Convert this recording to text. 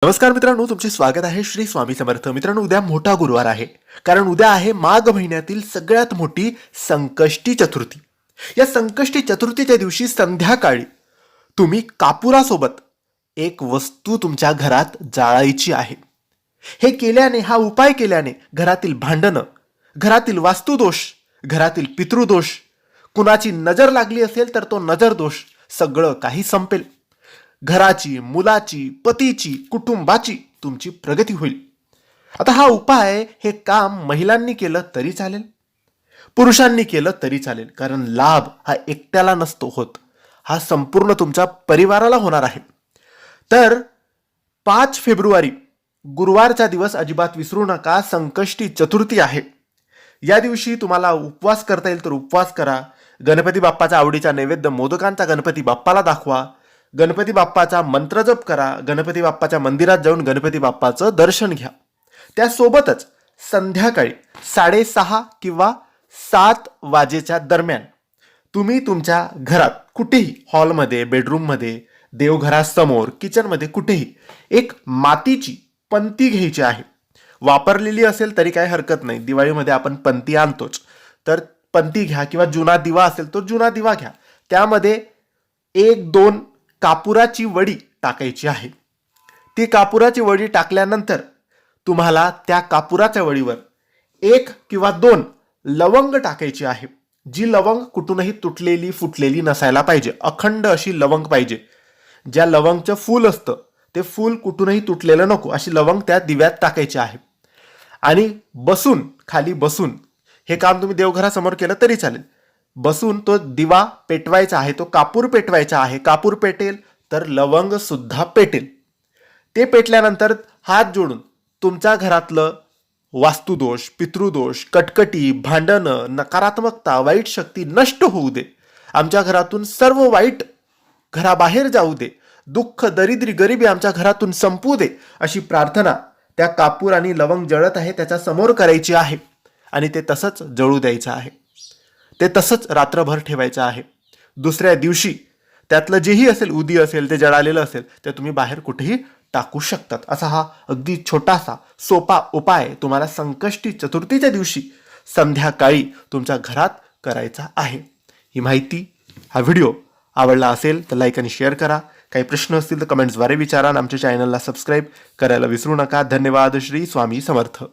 नमस्कार मित्रांनो, तुमचे स्वागत आहे श्री स्वामी समर्थ. मित्रांनो, उद्या मोठा गुरुवार आहे, कारण उद्या आहे माघ महिन्यातील सगळ्यात मोठी संकष्टी चतुर्थी. या संकष्टी चतुर्थीच्या दिवशी संध्याकाळी तुम्ही कापुरासोबत एक वस्तू तुमच्या घरात जाळायची आहे. हे केल्याने, हा उपाय केल्याने घरातील भांडणं, घरातील वास्तुदोष, घरातील पितृदोष, कुणाची नजर लागली असेल तर तो नजर दोष सगळं काही संपेल. घराची, मुलाची, पतीची, कुटुंबाची तुमची प्रगती होईल. आता हा उपाय, हे काम महिलांनी केलं तरी चालेल, पुरुषांनी केलं तरी चालेल, कारण लाभ हा एकट्याला नसतो होत, हा संपूर्ण तुमच्या परिवाराला होणार आहे. तर 5 फेब्रुवारी गुरुवारचा दिवस अजिबात विसरू नका. संकष्टी चतुर्थी आहे. या दिवशी तुम्हाला उपवास करता येईल तर उपवास करा. गणपती बाप्पाचा आवडीचा नैवेद्य मोदकांचा गणपती बाप्पाला दाखवा. गणपती बाप्पाचा मंत्रजप करा. गणपती बाप्पाच्या मंदिरात जाऊन गणपती बाप्पाचं दर्शन घ्या. त्यासोबतच संध्याकाळी 6:30 किंवा 7 वाजेच्या दरम्यान तुम्ही तुमच्या घरात कुठेही, हॉलमध्ये, बेडरूममध्ये, देवघरासमोर, किचनमध्ये, कुठेही एक मातीची पंती घ्यायची आहे. वापरलेली असेल तरी काही हरकत नाही, दिवाळीमध्ये आपण पंती आणतोच, तर पंती घ्या, किंवा जुना दिवा असेल तो जुना दिवा घ्या. त्यामध्ये 1-2 कापुराची वडी टाकायची आहे. ती कापुराची वडी टाकल्यानंतर तुम्हाला त्या कापुराच्या वडीवर 1 किंवा 2 लवंग टाकायची आहे. जी लवंग कुठूनही तुटलेली, फुटलेली नसायला पाहिजे, अखंड अशी लवंग पाहिजे. ज्या लवंगचं फूल असतं ते फूल कुठूनही तुटलेलं नको, अशी लवंग त्या दिव्यात टाकायची आहे. आणि खाली बसून हे काम तुम्ही देवघरासमोर केलं तरी चालेल. बसून तो दिवा पेटवायचा आहे, तो कापूर पेटवायचा आहे. कापूर पेटेल तर लवंग सुद्धा पेटेल. ते पेटल्यानंतर हात जोडून तुमच्या घरातलं वास्तुदोष, पितृदोष, कटकटी, भांडणं, नकारात्मकता, वाईट शक्ती नष्ट होऊ दे. आमच्या घरातून सर्व वाईट घराबाहेर जाऊ दे. दुःख, दरिद्री, गरिबी आमच्या घरातून संपू दे, अशी प्रार्थना त्या कापूर आणि लवंग जळत आहे त्याच्या समोर करायची आहे. आणि ते तसंच जळू द्यायचं आहे. ते तसंच रात्रभर ठेवायचं आहे. दुसऱ्या दिवशी त्यातलं जेही असेल, उदी असेल, ते जळालेलं असेल, ते तुम्ही बाहेर कुठेही टाकू शकतात. असा हा अगदी छोटासा सोपा उपाय तुम्हाला संकष्टी चतुर्थीच्या दिवशी संध्याकाळी तुमच्या घरात करायचा आहे. ही माहिती, हा व्हिडिओ आवडला असेल तर लाईक आणि शेअर करा. काही प्रश्न असतील तर कमेंट्सद्वारे विचारा. आमच्या चॅनलला सबस्क्राईब करायला विसरू नका. धन्यवाद. श्री स्वामी समर्थ.